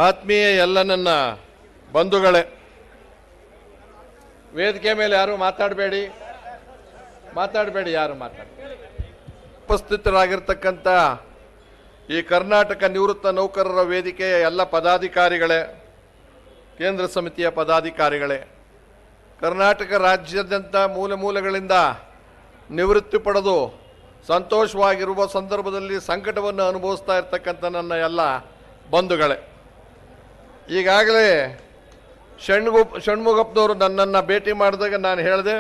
ಆತ್ಮೀಯ ಎಲ್ಲ ನನ್ನ ಬಂಧುಗಳೇ, ವೇದಿಕೆ ಮೇಲೆ ಯಾರು ಮಾತಾಡಬೇಡಿ, ಯಾರು ಉಪಸ್ಥಿತರಾಗಿರ್ತಕ್ಕಂಥ ಈ ಕರ್ನಾಟಕ ನಿವೃತ್ತ ನೌಕರರ ವೇದಿಕೆಯ ಎಲ್ಲ ಪದಾಧಿಕಾರಿಗಳೇ, ಕೇಂದ್ರ ಸಮಿತಿಯ ಪದಾಧಿಕಾರಿಗಳೇ, ಕರ್ನಾಟಕ ರಾಜ್ಯಾದ್ಯಂತ ಮೂಲೆಗಳಿಂದ ನಿವೃತ್ತಿ ಪಡೆದು ಸಂತೋಷವಾಗಿರುವ ಸಂದರ್ಭದಲ್ಲಿ ಸಂಕಟವನ್ನು ಅನುಭವಿಸ್ತಾ ಇರ್ತಕ್ಕಂಥ ನನ್ನ ಎಲ್ಲ ಬಂಧುಗಳೇ, ಈಗಾಗಲೇ ಷಣ್ಮುಗಪ್ಪನವರು ನನ್ನನ್ನು ಭೇಟಿ ಮಾಡಿದಾಗ ನಾನು ಹೇಳಿದೆ,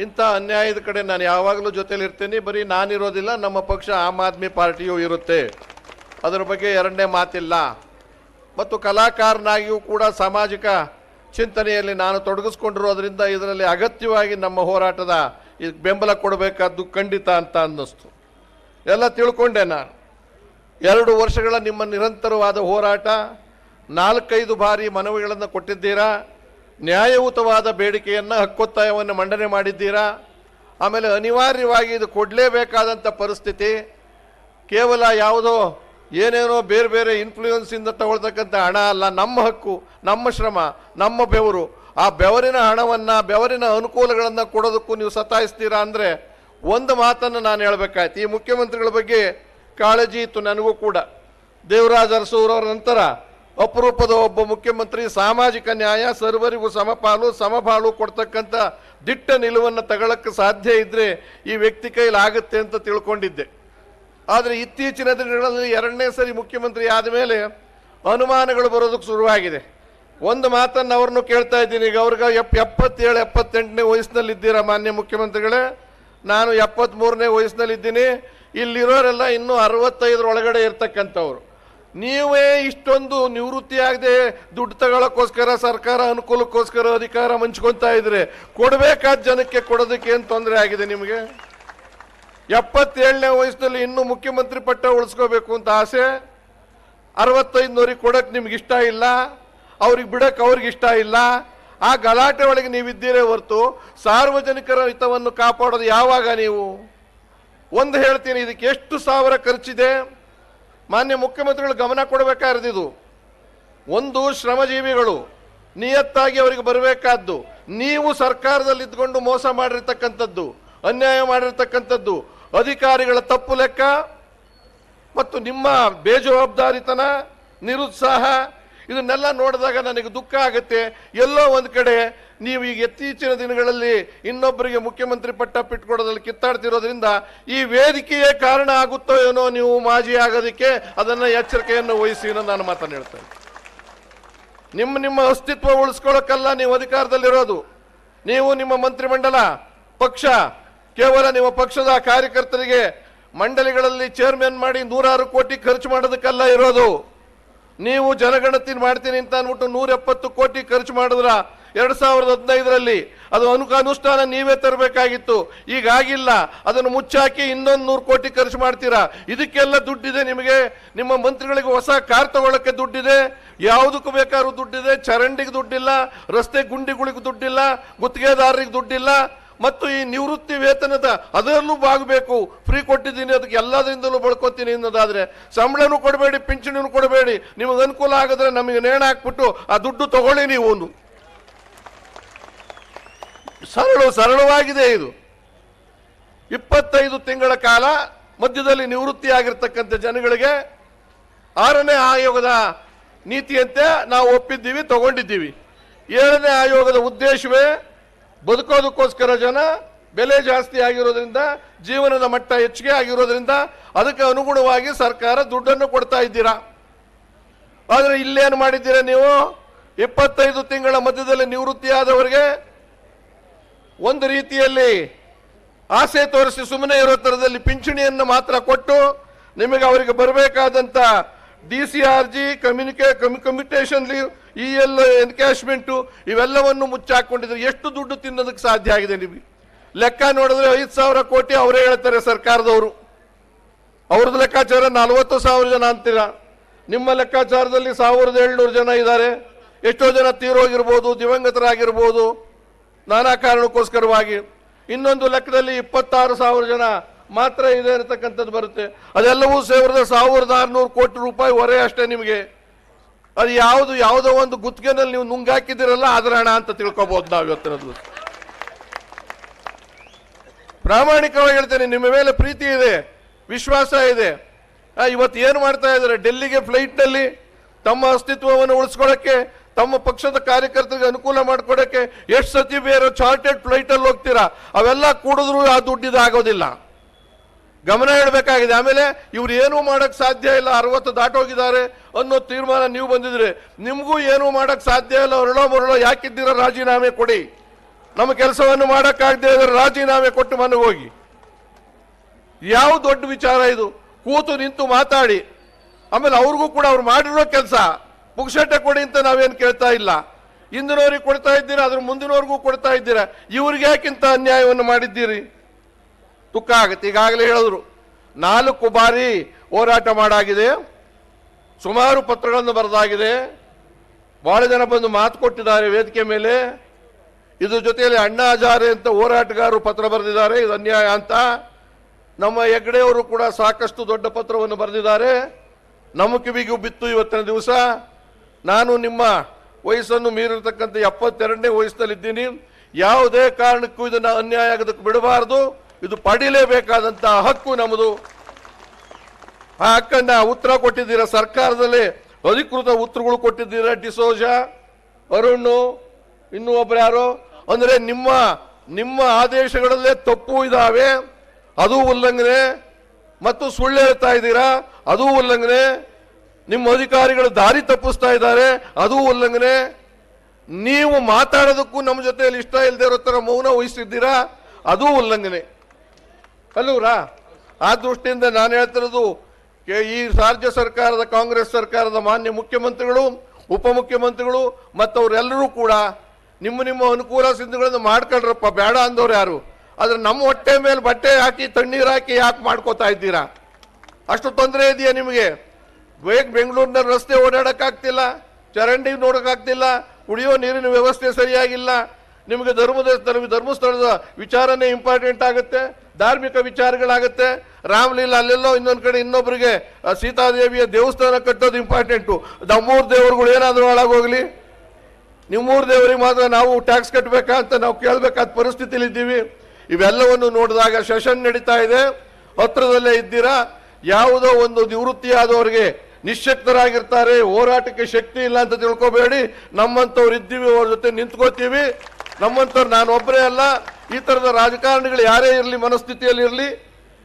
ಇಂಥ ಅನ್ಯಾಯದ ಕಡೆ ನಾನು ಯಾವಾಗಲೂ ಜೊತೆಲಿರ್ತೀನಿ, ಬರೀ ನಾನಿರೋದಿಲ್ಲ, ನಮ್ಮ ಪಕ್ಷ ಆಮ್ ಆದ್ಮಿ ಪಾರ್ಟಿಯೂ ಇರುತ್ತೆ, ಅದರ ಬಗ್ಗೆ ಎರಡನೇ ಮಾತಿಲ್ಲ. ಮತ್ತು ಕಲಾಕಾರನಾಗಿಯೂ ಕೂಡ ಸಾಮಾಜಿಕ ಚಿಂತನೆಯಲ್ಲಿ ನಾನು ತೊಡಗಿಸ್ಕೊಂಡಿರೋದ್ರಿಂದ ಇದರಲ್ಲಿ ಅಗತ್ಯವಾಗಿ ನಮ್ಮ ಹೋರಾಟದ ಬೆಂಬಲ ಕೊಡಬೇಕಾದ್ದು ಖಂಡಿತ ಅಂತ ಅನ್ನಿಸ್ತು. ಎಲ್ಲ ತಿಳ್ಕೊಂಡೆ ನಾನು. 2 ವರ್ಷಗಳ ನಿಮ್ಮ ನಿರಂತರವಾದ ಹೋರಾಟ, 4-5 ಬಾರಿ ಮನವಿಗಳನ್ನು ಕೊಟ್ಟಿದ್ದೀರಾ, ನ್ಯಾಯಯುತವಾದ ಬೇಡಿಕೆಯನ್ನು ಹಕ್ಕೊತ್ತಾಯವನ್ನು ಮಂಡನೆ ಮಾಡಿದ್ದೀರಾ. ಆಮೇಲೆ ಅನಿವಾರ್ಯವಾಗಿ ಇದು ಕೊಡಲೇಬೇಕಾದಂಥ ಪರಿಸ್ಥಿತಿ, ಕೇವಲ ಯಾವುದೋ ಏನೇನೋ ಬೇರೆ ಇನ್ಫ್ಲೂಯೆನ್ಸಿಂದ ತಗೊಳ್ತಕ್ಕಂಥ ಹಣ ಅಲ್ಲ, ನಮ್ಮ ಹಕ್ಕು, ನಮ್ಮ ಶ್ರಮ, ನಮ್ಮ ಬೆವರು, ಆ ಬೆವರಿನ ಹಣವನ್ನು, ಬೆವರಿನ ಅನುಕೂಲಗಳನ್ನು ಕೊಡೋದಕ್ಕೂ ನೀವು ಸತಾಯಿಸ್ತೀರಾ ಅಂದರೆ ಒಂದು ಮಾತನ್ನು ನಾನು ಹೇಳಬೇಕಾಯ್ತು. ಈ ಮುಖ್ಯಮಂತ್ರಿಗಳ ಬಗ್ಗೆ ಕಾಳಜಿ ಇತ್ತು ನನಗೂ ಕೂಡ. ದೇವರಾಜ ಅರಸೂರವರ ನಂತರ ಅಪರೂಪದ ಒಬ್ಬ ಮುಖ್ಯಮಂತ್ರಿ, ಸಾಮಾಜಿಕ ನ್ಯಾಯ, ಸರ್ವರಿಗೂ ಸಮಪಾಲು ಕೊಡ್ತಕ್ಕಂಥ ದಿಟ್ಟ ನಿಲುವನ್ನು ತಗೊಳ್ಳಕ್ಕೆ ಸಾಧ್ಯ ಇದ್ದರೆ ಈ ವ್ಯಕ್ತಿ ಕೈಲಿ ಆಗುತ್ತೆ ಅಂತ ತಿಳ್ಕೊಂಡಿದ್ದೆ. ಆದರೆ ಇತ್ತೀಚಿನ ದಿನಗಳಲ್ಲಿ 2ನೇ ಸರಿ ಮುಖ್ಯಮಂತ್ರಿ ಆದ ಮೇಲೆ ಅನುಮಾನಗಳು ಬರೋದಕ್ಕೆ ಶುರುವಾಗಿದೆ. ಒಂದು ಮಾತನ್ನು ಅವ್ರನ್ನು ಕೇಳ್ತಾ ಇದ್ದೀನಿ, ಈಗ ಅವ್ರಿಗೆ 77-78ನೇ ವಯಸ್ಸಿನಲ್ಲಿದ್ದೀರಾ ಮಾನ್ಯ ಮುಖ್ಯಮಂತ್ರಿಗಳೇ, ನಾನು 73ನೇ ವಯಸ್ಸಿನಲ್ಲಿದ್ದೀನಿ, ಇಲ್ಲಿರೋರೆಲ್ಲ ಇನ್ನೂ 65 ಒಳಗಡೆ ಇರ್ತಕ್ಕಂಥವ್ರು. ನೀವೇ ಇಷ್ಟೊಂದು ನಿವೃತ್ತಿ ಆಗದೆ ದುಡ್ಡು ತಗೊಳ್ಳೋಕ್ಕೋಸ್ಕರ, ಸರ್ಕಾರ ಅನುಕೂಲಕ್ಕೋಸ್ಕರ ಅಧಿಕಾರ ಹಂಚ್ಕೊತಾ ಇದ್ರೆ ಕೊಡಬೇಕಾದ ಜನಕ್ಕೆ ಕೊಡೋದಕ್ಕೆ ಏನು ತೊಂದರೆ ಆಗಿದೆ ನಿಮಗೆ? 77ನೇ ವಯಸ್ಸಿನಲ್ಲಿ ಇನ್ನೂ ಮುಖ್ಯಮಂತ್ರಿ ಪಟ್ಟ ಉಳಿಸ್ಕೋಬೇಕು ಅಂತ ಆಸೆ, 65ನವರಿಗೆ ಕೊಡಕ್ಕೆ ನಿಮ್ಗೆ ಇಷ್ಟ ಇಲ್ಲ, ಅವ್ರಿಗೆ ಬಿಡಕ್ಕೆ ಅವ್ರಿಗೆ ಇಷ್ಟ ಇಲ್ಲ. ಆ ಗಲಾಟೆ ಒಳಗೆ ನೀವಿದ್ದೀರೇ ಹೊರತು ಸಾರ್ವಜನಿಕರ ಹಿತವನ್ನು ಕಾಪಾಡೋದು ಯಾವಾಗ ನೀವು? ಒಂದು ಹೇಳ್ತೀನಿ, ಇದಕ್ಕೆ ಎಷ್ಟು ಸಾವಿರ ಖರ್ಚಿದೆ ಮಾನ್ಯ ಮುಖ್ಯಮಂತ್ರಿಗಳು ಗಮನ ಕೊಡಬೇಕಾಗಿದ್ದು. ಒಂದು ಶ್ರಮಜೀವಿಗಳು ನಿಯತ್ತಾಗಿ ಅವರಿಗೆ ಬರಬೇಕಾದ್ದು, ನೀವು ಸರ್ಕಾರದಲ್ಲಿ ಇದ್ಕೊಂಡು ಮೋಸ ಮಾಡಿರ್ತಕ್ಕಂಥದ್ದು, ಅನ್ಯಾಯ ಮಾಡಿರ್ತಕ್ಕಂಥದ್ದು, ಅಧಿಕಾರಿಗಳ ತಪ್ಪು ಲೆಕ್ಕ ಮತ್ತು ನಿಮ್ಮ ಬೇಜವಾಬ್ದಾರಿತನ, ನಿರುತ್ಸಾಹ, ಇದನ್ನೆಲ್ಲ ನೋಡಿದಾಗ ನನಗೆ ದುಃಖ ಆಗುತ್ತೆ. ಎಲ್ಲೋ ಒಂದು ಕಡೆ ನೀವು ಈಗ ಇತ್ತೀಚಿನ ದಿನಗಳಲ್ಲಿ ಇನ್ನೊಬ್ಬರಿಗೆ ಮುಖ್ಯಮಂತ್ರಿ ಪಟ್ಟ ಬಿಟ್ಕೊಡೋದ್ರಲ್ಲಿ ಕಿತ್ತಾಡ್ತಿರೋದ್ರಿಂದ ಈ ವೇದಿಕೆಯೇ ಕಾರಣ ಆಗುತ್ತೋ ಏನೋ ನೀವು ಮಾಜಿ ಆಗೋದಕ್ಕೆ, ಅದನ್ನು ಎಚ್ಚರಿಕೆಯನ್ನು ವಹಿಸಿ ನಾನು ಮಾತನ್ನು ಹೇಳ್ತೇನೆ. ನಿಮ್ಮ ಅಸ್ತಿತ್ವ ಉಳಿಸ್ಕೊಳ್ಳೋಕ್ಕಲ್ಲ ನೀವು ಅಧಿಕಾರದಲ್ಲಿರೋದು. ನೀವು, ನಿಮ್ಮ ಮಂತ್ರಿಮಂಡಲ, ಪಕ್ಷ ಕೇವಲ ನಿಮ್ಮ ಪಕ್ಷದ ಕಾರ್ಯಕರ್ತರಿಗೆ ಮಂಡಳಿಗಳಲ್ಲಿ ಚೇರ್ಮನ್ ಮಾಡಿ 106 ಕೋಟಿ ಖರ್ಚು ಮಾಡೋದಕ್ಕೆಲ್ಲ ಇರೋದು. ನೀವು ಜನಗಣತಿ ಮಾಡ್ತೀನಿ ಅಂತ ಅಂದ್ಬಿಟ್ಟು 170 ಕೋಟಿ ಖರ್ಚು ಮಾಡಿದ್ರ 2015ರಲ್ಲಿ, ಅದು ಅನುಷ್ಠಾನ ನೀವೇ ತರಬೇಕಾಗಿತ್ತು, ಈಗಾಗಿಲ್ಲ, ಅದನ್ನು ಮುಚ್ಚಾಕಿ ಇನ್ನೊಂದು 100 ಕೋಟಿ ಖರ್ಚು ಮಾಡ್ತೀರಾ. ಇದಕ್ಕೆಲ್ಲ ದುಡ್ಡಿದೆ ನಿಮಗೆ. ನಿಮ್ಮ ಮಂತ್ರಿಗಳಿಗೆ ಹೊಸ ಕಾರ್ ತಗೊಳ್ಳೋಕ್ಕೆ ದುಡ್ಡಿದೆ, ಯಾವುದಕ್ಕೂ ಬೇಕಾದ್ರೂ ದುಡ್ಡಿದೆ. ಚರಂಡಿಗೆ ದುಡ್ಡಿಲ್ಲ, ರಸ್ತೆ ಗುಂಡಿಗಳಿಗೆ ದುಡ್ಡಿಲ್ಲ, ಗುತ್ತಿಗೆದಾರರಿಗೆ ದುಡ್ಡಿಲ್ಲ. ಮತ್ತು ಈ ನಿವೃತ್ತಿ ವೇತನದ ಅದರಲ್ಲೂ ಬಾಗಬೇಕು, ಫ್ರೀ ಕೊಟ್ಟಿದ್ದೀನಿ, ಅದಕ್ಕೆ ಎಲ್ಲದರಿಂದಲೂ ಬಳ್ಕೊತೀನಿ ಅನ್ನೋದಾದ್ರೆ ಸಂಬಳನೂ ಕೊಡಬೇಡಿ, ಪಿಂಚಣಿನೂ ಕೊಡಬೇಡಿ. ನಿಮಗೆ ಅನುಕೂಲ ಆಗಿದ್ರೆ ನಮಗೆ ನೇಣ ಹಾಕ್ಬಿಟ್ಟು ಆ ದುಡ್ಡು ತಗೊಳ್ಳಿ ನೀವು. ಸರಳವಾಗಿದೆ ಇದು. 25 ತಿಂಗಳ ಕಾಲ ಮಧ್ಯದಲ್ಲಿ ನಿವೃತ್ತಿ ಆಗಿರ್ತಕ್ಕಂಥ ಜನಗಳಿಗೆ 6ನೇ ಆಯೋಗದ ನೀತಿಯಂತೆ ನಾವು ಒಪ್ಪಿದ್ದೀವಿ, ತಗೊಂಡಿದ್ದೀವಿ. 7ನೇ ಆಯೋಗದ ಉದ್ದೇಶವೇ ಬದುಕೋದಕ್ಕೋಸ್ಕರ, ಜನ ಬೆಲೆ ಜಾಸ್ತಿ ಆಗಿರೋದ್ರಿಂದ, ಜೀವನದ ಮಟ್ಟ ಹೆಚ್ಚಿಗೆ ಆಗಿರೋದ್ರಿಂದ ಅದಕ್ಕೆ ಅನುಗುಣವಾಗಿ ಸರ್ಕಾರ ದುಡ್ಡನ್ನು ಕೊಡ್ತಾ ಇದ್ದೀರಾ. ಆದರೆ ಇಲ್ಲೇನು ಮಾಡಿದ್ದೀರಾ ನೀವು? 25 ತಿಂಗಳ ಮಧ್ಯದಲ್ಲಿ ನಿವೃತ್ತಿ ಆದವರಿಗೆ ಒಂದು ರೀತಿಯಲ್ಲಿ ಆಸೆ ತೋರಿಸಿ ಸುಮ್ಮನೆ ಇರೋ ಥರದಲ್ಲಿ ಪಿಂಚಣಿಯನ್ನು ಮಾತ್ರ ಕೊಟ್ಟು, ನಿಮಗೆ ಅವರಿಗೆ ಬರಬೇಕಾದಂಥ DCRG, ಕಮ್ಯುಟೇಷನ್ ಲೀವ್, EL ಎನ್ಕ್ಯಾಶ್ಮೆಂಟು, ಇವೆಲ್ಲವನ್ನು ಮುಚ್ಚಾಕೊಂಡಿದ್ರೆ ಎಷ್ಟು ದುಡ್ಡು ತಿನ್ನೋದಕ್ಕೆ ಸಾಧ್ಯ ಆಗಿದೆ ನಿಮಗೆ? ಲೆಕ್ಕ ನೋಡಿದ್ರೆ 5,000 ಕೋಟಿ ಅವರೇ ಹೇಳ್ತಾರೆ ಸರ್ಕಾರದವರು. ಅವ್ರದ್ದು ಲೆಕ್ಕಾಚಾರ 40,000 ಜನ ಅಂತೀರ. ನಿಮ್ಮ ಲೆಕ್ಕಾಚಾರದಲ್ಲಿ 1,700 ಜನ ಇದ್ದಾರೆ. ಎಷ್ಟೋ ಜನ ತೀರೋಗಿರ್ಬೋದು, ದಿವಂಗತರಾಗಿರ್ಬೋದು, ನಾನಾ ಕಾರಣಕ್ಕೋಸ್ಕರವಾಗಿ. ಇನ್ನೊಂದು ಲೆಕ್ಕದಲ್ಲಿ 26,000 ಜನ ಮಾತ್ರ ಇದೆ ಇರತಕ್ಕಂಥದ್ದು ಬರುತ್ತೆ. ಅದೆಲ್ಲವೂ ಸೇರಿದ್ರೆ 1600 ಕೋಟಿ ರೂಪಾಯಿ ಹೊರೆ ಅಷ್ಟೇ ನಿಮಗೆ. ಅದು ಯಾವುದೋ ಒಂದು ಗುತ್ತಿಗೆನಲ್ಲಿ ನೀವು ನುಂಗಾಕಿದಿರಲ್ಲ ಅದರ ಹಣ ಅಂತ ತಿಳ್ಕೊಬಹುದು ನಾವು ಇವತ್ತಿನ ದಿವಸ. ಪ್ರಾಮಾಣಿಕವಾಗಿ ಹೇಳ್ತೇನೆ, ನಿಮ್ಮ ಮೇಲೆ ಪ್ರೀತಿ ಇದೆ, ವಿಶ್ವಾಸ ಇದೆ. ಇವತ್ತು ಏನು ಮಾಡ್ತಾ ಇದ್ದಾರೆ, ಡೆಲ್ಲಿಗೆ ಫ್ಲೈಟ್ನಲ್ಲಿ ತಮ್ಮ ಅಸ್ತಿತ್ವವನ್ನು ಉಳಿಸ್ಕೊಳ್ಳೋಕ್ಕೆ, ತಮ್ಮ ಪಕ್ಷದ ಕಾರ್ಯಕರ್ತರಿಗೆ ಅನುಕೂಲ ಮಾಡಿಕೊಡಕ್ಕೆ ಎಷ್ಟು ಸತಿ ಬೇರೆ ಚಾರ್ಟೆಡ್ ಫ್ಲೈಟಲ್ಲಿ ಹೋಗ್ತೀರಾ, ಅವೆಲ್ಲ ಕೂಡಿದ್ರು ಆ ದುಡ್ಡಿದು ಆಗೋದಿಲ್ಲ. ಗಮನ ಇಡಬೇಕಾಗಿದೆ. ಆಮೇಲೆ ಇವ್ರು ಏನೂ ಮಾಡಕ್ ಸಾಧ್ಯ ಇಲ್ಲ, 60 ದಾಟೋಗಿದ್ದಾರೆ ಅನ್ನೋ ತೀರ್ಮಾನ ನೀವು ಬಂದಿದ್ರೆ, ನಿಮಗೂ ಏನೂ ಮಾಡಕ್ ಸಾಧ್ಯ ಇಲ್ಲ, ಹೊರಳೋ ಮರಳೋ ಯಾಕಿದ್ದೀರ, ರಾಜೀನಾಮೆ ಕೊಡಿ. ನಮ್ಮ ಕೆಲಸವನ್ನು ಮಾಡಕ್ಕಾಗದೇ ಇದ್ರೆ ರಾಜೀನಾಮೆ ಕೊಟ್ಟು ಮನೆಗೆ ಹೋಗಿ. ಯಾವ ದೊಡ್ಡ ವಿಚಾರ ಇದು, ಕೂತು ನಿಂತು ಮಾತಾಡಿ. ಆಮೇಲೆ ಅವ್ರಿಗೂ ಕೂಡ ಅವ್ರು ಮಾಡಿರೋ ಕೆಲಸ ಪುಕ್ಷಟೆ ಕೊಡಿ ಅಂತ ನಾವೇನು ಕೇಳ್ತಾ ಇಲ್ಲ. ಹಿಂದಿನವ್ರಿಗೆ ಕೊಡ್ತಾ ಇದ್ದೀರಾ, ಅದ್ರ ಮುಂದಿನವ್ರಿಗೂ ಕೊಡ್ತಾ ಇದ್ದೀರಾ. ಇವ್ರಿಗೆ ಯಾಕಿಂತ ಅನ್ಯಾಯವನ್ನು ಮಾಡಿದ್ದೀರಿ? ದುಃಖ ಆಗುತ್ತೆ. ಈಗಾಗಲೇ ಹೇಳಿದ್ರು 4 ಬಾರಿ ಹೋರಾಟ ಮಾಡಾಗಿದೆ, ಸುಮಾರು ಪತ್ರಗಳನ್ನು ಬರೆದಾಗಿದೆ, ಬಹಳ ಜನ ಬಂದು ಮಾತು ಕೊಟ್ಟಿದ್ದಾರೆ ವೇದಿಕೆ ಮೇಲೆ. ಇದ್ರ ಜೊತೆಯಲ್ಲಿ ಅಣ್ಣಾ ಹಜಾರೆ ಅಂತ ಹೋರಾಟಗಾರರು ಪತ್ರ ಬರೆದಿದ್ದಾರೆ, ಇದು ಅನ್ಯಾಯ ಅಂತ. ನಮ್ಮ ಹೆಗ್ಡೆಯವರು ಕೂಡ ಸಾಕಷ್ಟು ದೊಡ್ಡ ಪತ್ರವನ್ನು ಬರೆದಿದ್ದಾರೆ. ನಮ್ಮ ಕಿವಿಗೂ ಬಿತ್ತು ಇವತ್ತಿನ ದಿವಸ. ನಾನು ನಿಮ್ಮ ವಯಸ್ಸನ್ನು ಮೀರಿರ್ತಕ್ಕಂಥ 72ನೇ ವಯಸ್ಸಿನಲ್ಲಿದ್ದೀನಿ. ಯಾವುದೇ ಕಾರಣಕ್ಕೂ ಇದನ್ನು ಅನ್ಯಾಯ ಆಗೋದಕ್ಕೆ ಬಿಡಬಾರದು. ಇದು ಪಡೀಲೇಬೇಕಾದಂಥ ಹಕ್ಕು ನಮ್ಮದು. ಆ ಹಕ್ಕನ್ನ ಉತ್ತರ ಕೊಟ್ಟಿದ್ದೀರಾ, ಸರ್ಕಾರದಲ್ಲಿ ಅಧಿಕೃತ ಉತ್ತರಗಳು ಕೊಟ್ಟಿದ್ದೀರಾ. ಡಿಸೋಜಾ, ಅರುಣ್, ಇನ್ನೂ ಒಬ್ರು ಯಾರು ಅಂದ್ರೆ ನಿಮ್ಮ ಆದೇಶಗಳಲ್ಲೇ ತಪ್ಪು ಇದಾವೆ, ಅದು ಉಲ್ಲಂಘನೆ. ಮತ್ತು ಸುಳ್ಳು ಹೇಳ್ತಾ ಇದ್ದೀರಾ, ಅದು ಉಲ್ಲಂಘನೆ. ನಿಮ್ಮ ಅಧಿಕಾರಿಗಳು ದಾರಿ ತಪ್ಪಿಸ್ತಾ ಇದ್ದಾರೆ, ಅದು ಉಲ್ಲಂಘನೆ. ನೀವು ಮಾತಾಡೋದಕ್ಕೂ ನಮ್ಮ ಜೊತೆಯಲ್ಲಿ ಇಷ್ಟ ಇಲ್ಲದೆ ಇರೋ ತರ ಮೌನ ವಹಿಸಿದ್ದೀರಾ, ಅದು ಉಲ್ಲಂಘನೆ ಅಲ್ಲೂರಾ. ಆ ದೃಷ್ಟಿಯಿಂದ ನಾನು ಹೇಳ್ತಿರೋದು, ಈ ರಾಜ್ಯ ಸರ್ಕಾರದ ಕಾಂಗ್ರೆಸ್ ಸರ್ಕಾರದ ಮಾನ್ಯ ಮುಖ್ಯಮಂತ್ರಿಗಳು, ಉಪಮುಖ್ಯಮಂತ್ರಿಗಳು ಮತ್ತು ಅವರೆಲ್ಲರೂ ಕೂಡ ನಿಮ್ಮ ಅನುಕೂಲ ಸಿದ್ಧಗಳನ್ನು ಮಾಡ್ಕೊಳ್ರಪ್ಪ, ಬೇಡ ಅಂದವ್ರು ಯಾರು. ಆದ್ರೆ ನಮ್ಮ ಹೊಟ್ಟೆ ಮೇಲೆ ಬಟ್ಟೆ ಹಾಕಿ ತಣ್ಣೀರು ಹಾಕಿ ಯಾಕೆ ಮಾಡ್ಕೋತಾ ಇದ್ದೀರಾ? ಅಷ್ಟು ತೊಂದರೆ ಇದೆಯಾ ನಿಮಗೆ? ಬೆಂಗಳೂರಿನ ರಸ್ತೆ ಓಡಾಡಕ್ಕಾಗ್ತಿಲ್ಲ, ಚರಂಡಿ ನೋಡೋಕ್ಕಾಗ್ತಿಲ್ಲ, ಕುಡಿಯೋ ನೀರಿನ ವ್ಯವಸ್ಥೆ ಸರಿಯಾಗಿಲ್ಲ. ನಿಮಗೆ ಧರ್ಮಸ್ಥಳದ ವಿಚಾರನೇ ಇಂಪಾರ್ಟೆಂಟ್ ಆಗುತ್ತೆ, ಧಾರ್ಮಿಕ ವಿಚಾರಗಳಾಗುತ್ತೆ. ರಾಮಲೀಲಾ ಅಲ್ಲೆಲ್ಲೋ ಇನ್ನೊಂದು ಕಡೆ ಇನ್ನೊಬ್ಬರಿಗೆ ಸೀತಾದೇವಿಯ ದೇವಸ್ಥಾನ ಕಟ್ಟೋದು ಇಂಪಾರ್ಟೆಂಟು. ನಮ್ಮೂರು ದೇವರುಗಳು ಏನಾದರೂ ಹಾಳಾಗೋಗ್ಲಿ, ನಿಮ್ಮೂರು ದೇವರಿಗೆ ಮಾತ್ರ ನಾವು ಟ್ಯಾಕ್ಸ್ ಕಟ್ಟಬೇಕಾ ಅಂತ ನಾವು ಕೇಳಬೇಕಾದ ಪರಿಸ್ಥಿತಿಯಲ್ಲಿ ಇದ್ದೀವಿ. ಇವೆಲ್ಲವನ್ನು ನೋಡಿದಾಗ ಸೆಷನ್ ನಡೀತಾ ಇದೆ, ಹತ್ರದಲ್ಲೇ ಇದ್ದೀರಾ. ಯಾವುದೋ ಒಂದು ನಿವೃತ್ತಿಯಾದವರಿಗೆ ನಿಶ್ಶಕ್ತರಾಗಿರ್ತಾರೆ, ಹೋರಾಟಕ್ಕೆ ಶಕ್ತಿ ಇಲ್ಲ ಅಂತ ತಿಳ್ಕೊಬೇಡಿ. ನಮ್ಮಂಥವ್ರು ಇದ್ದೀವಿ, ಅವ್ರ ಜೊತೆ ನಿಂತ್ಕೋತೀವಿ. ನಮ್ಮಂಥವ್ರು ನಾನು ಒಬ್ಬರೇ ಅಲ್ಲ, ಈ ಥರದ ರಾಜಕಾರಣಿಗಳು ಯಾರೇ ಇರಲಿ, ಮನಸ್ಥಿತಿಯಲ್ಲಿ ಇರಲಿ,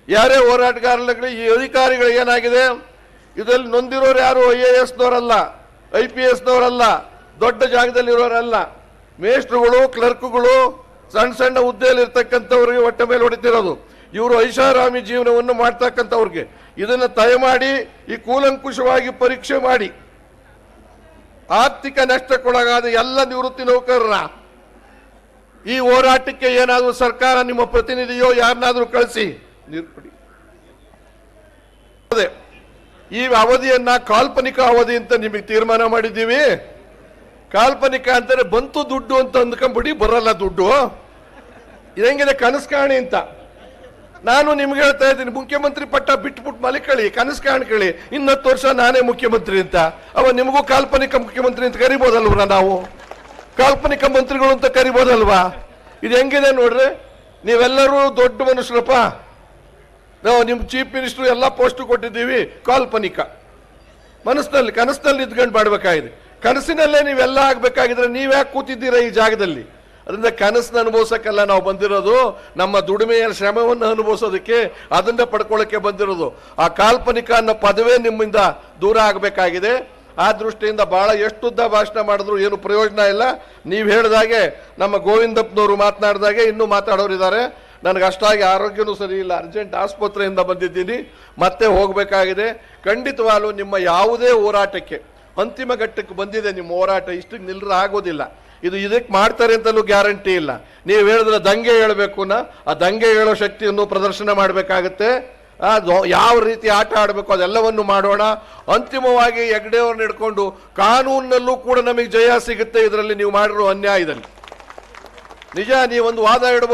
ಯಾರೇ ಹೋರಾಟಗಾರರಲ್ಲಿ, ಈ ಅಧಿಕಾರಿಗಳು ಏನಾಗಿದೆ, ಇದರಲ್ಲಿ ನೊಂದಿರೋರು ಯಾರು IAS-ನವರಲ್ಲ, IPS-ನವರಲ್ಲ, ದೊಡ್ಡ ಜಾಗದಲ್ಲಿರೋರಲ್ಲ. ಮೇಸ್ಟ್ರುಗಳು, ಕ್ಲರ್ಕ್ಗಳು, ಸಣ್ಣ ಹುದ್ದೆಯಲ್ಲಿ ಇರ್ತಕ್ಕಂಥವ್ರಿಗೆ ಹೊಟ್ಟೆ ಮೇಲೆ ಹೊಡಿತಿರೋದು. ಇವರು ಐಷಾರಾಮಿ ಜೀವನವನ್ನು ಮಾಡ್ತಕ್ಕಂಥವ್ರಿಗೆ ಇದನ್ನು ದಯಮಾಡಿ ಈ ಕೂಲಂಕುಷವಾಗಿ ಪರೀಕ್ಷೆ ಮಾಡಿ. ಆರ್ಥಿಕ ನಷ್ಟಕ್ಕೊಳಗಾದ ಎಲ್ಲ ನಿವೃತ್ತಿ ನೌಕರರ ಈ ಹೋರಾಟಕ್ಕೆ ಏನಾದರೂ ಸರ್ಕಾರ ನಿಮ್ಮ ಪ್ರತಿನಿಧಿಯೋ ಯಾರನ್ನಾದ್ರೂ ಕಳಿಸಿ ನೀರ್ಪಡಿ. ಈ ಅವಧಿಯನ್ನ ಕಾಲ್ಪನಿಕ ಅವಧಿ ಅಂತ ನಿಮಗೆ ತೀರ್ಮಾನ ಮಾಡಿದ್ದೀವಿ. ಕಾಲ್ಪನಿಕ ಅಂತಾರೆ ಬಂತು ದುಡ್ಡು ಅಂತ ಅಂದ್ಕೊಂಡ್ಬಿಡಿ, ಬರಲ್ಲ ದುಡ್ಡು. ಇದಂಗಿದೆ ಕನಸು ಕಾಣಿ ಅಂತ. ನಾನು ನಿಮ್ಗೆ ಹೇಳ್ತಾ ಇದ್ದೀನಿ, ಮುಖ್ಯಮಂತ್ರಿ ಪಟ್ಟ ಬಿಟ್ಬಿಟ್ಟು ಮಲಿಕಳಿ, ಕನಸು ಕಾಣ್ಕಳಿ, 10 ವರ್ಷ ನಾನೇ ಮುಖ್ಯಮಂತ್ರಿ ಅಂತ. ಅವ ನಿಮಗೂ ಕಾಲ್ಪನಿಕ ಮುಖ್ಯಮಂತ್ರಿ ಅಂತ ಕರಿಬೋದಲ್ವ? ನಾವು ಕಾಲ್ಪನಿಕ ಮಂತ್ರಿಗಳು ಅಂತ ಕರಿಬೋದಲ್ವಾ? ಇದು ಹೆಂಗಿದೆ ನೋಡ್ರಿ. ನೀವೆಲ್ಲರೂ ದೊಡ್ಡ ಮನುಷ್ಯರಪ್ಪ, ನಾವು ನಿಮ್ಮ ಚೀಫ್ ಮಿನಿಸ್ಟರ್ ಎಲ್ಲ ಪೋಸ್ಟ್ ಕೊಟ್ಟಿದ್ದೀವಿ. ಕಾಲ್ಪನಿಕ ಕನಸಿನಲ್ಲಿ ಇದ್ಕೊಂಡು ಮಾಡ್ಬೇಕಾಗಿದೆ. ಕನಸಿನಲ್ಲೇ ನೀವೆಲ್ಲ ಆಗ್ಬೇಕಾಗಿದ್ರೆ ನೀವ್ಯಾಕೆ ಕೂತಿದ್ದೀರಾ ಈ ಜಾಗದಲ್ಲಿ? ಅದರಿಂದ ಕನಸನ್ನ ಅನುಭವಿಸೋಕ್ಕೆಲ್ಲ ನಾವು ಬಂದಿರೋದು, ನಮ್ಮ ದುಡಿಮೆಯ ಶ್ರಮವನ್ನು ಅನುಭವಿಸೋದಕ್ಕೆ, ಅದನ್ನ ಪಡ್ಕೊಳ್ಳೋಕೆ ಬಂದಿರೋದು. ಆ ಕಾಲ್ಪನಿಕ ಅನ್ನೋ ಪದವೇ ನಿಮ್ಮಿಂದ ದೂರ ಆಗಬೇಕಾಗಿದೆ. ಆ ದೃಷ್ಟಿಯಿಂದ ಬಹಳ ಎಷ್ಟುದ್ದ ಭಾಷಣ ಮಾಡಿದ್ರು ಏನು ಪ್ರಯೋಜನ ಇಲ್ಲ. ನೀವು ಹೇಳಿದಾಗೆ ನಮ್ಮ ಗೋವಿಂದಪ್ಪನವರು ಮಾತನಾಡಿದಾಗೆ ಇನ್ನೂ ಮಾತಾಡೋರಿದ್ದಾರೆ. ನನಗೆ ಅಷ್ಟಾಗಿ ಆರೋಗ್ಯನೂ ಸರಿ ಇಲ್ಲ, ಅರ್ಜೆಂಟ್ ಆಸ್ಪತ್ರೆಯಿಂದ ಬಂದಿದ್ದೀನಿ, ಮತ್ತೆ ಹೋಗಬೇಕಾಗಿದೆ. ಖಂಡಿತವಾಗ್ಲೂ ನಿಮ್ಮ ಯಾವುದೇ ಹೋರಾಟಕ್ಕೆ ಅಂತಿಮ ಘಟ್ಟಕ್ಕೆ ಬಂದಿದೆ ನಿಮ್ಮ ಹೋರಾಟ, ಇಷ್ಟಕ್ಕೆ ನಿಲ್ಲರ ಆಗೋದಿಲ್ಲ. ಇದಕ್ಕೆ ಮಾಡ್ತಾರೆ ಅಂತಲೂ ಗ್ಯಾರಂಟಿ ಇಲ್ಲ. ನೀವು ಹೇಳಿದ್ರೆ ದಂಗೆ ಹೇಳಬೇಕು, ಆ ದಂಗೆ ಹೇಳೋ ಶಕ್ತಿಯನ್ನು ಪ್ರದರ್ಶನ ಮಾಡಬೇಕಾಗತ್ತೆ. ಯಾವ ರೀತಿ ಆಟ ಆಡಬೇಕು ಅದೆಲ್ಲವನ್ನು ಮಾಡೋಣ. ಅಂತಿಮವಾಗಿ ಹೆಗ್ಡೆಯವ್ರನ್ನ ಹಿಡ್ಕೊಂಡು ಕಾನೂನಿನಲ್ಲೂ ಕೂಡ ನಮಗೆ ಜಯ ಸಿಗುತ್ತೆ ಇದರಲ್ಲಿ ನೀವು ಮಾಡಿರೋ ಅನ್ಯಾಯದಲ್ಲಿ. ನಿಜ, ನೀವೊಂದು ವಾದ ಇಡಬಹುದು.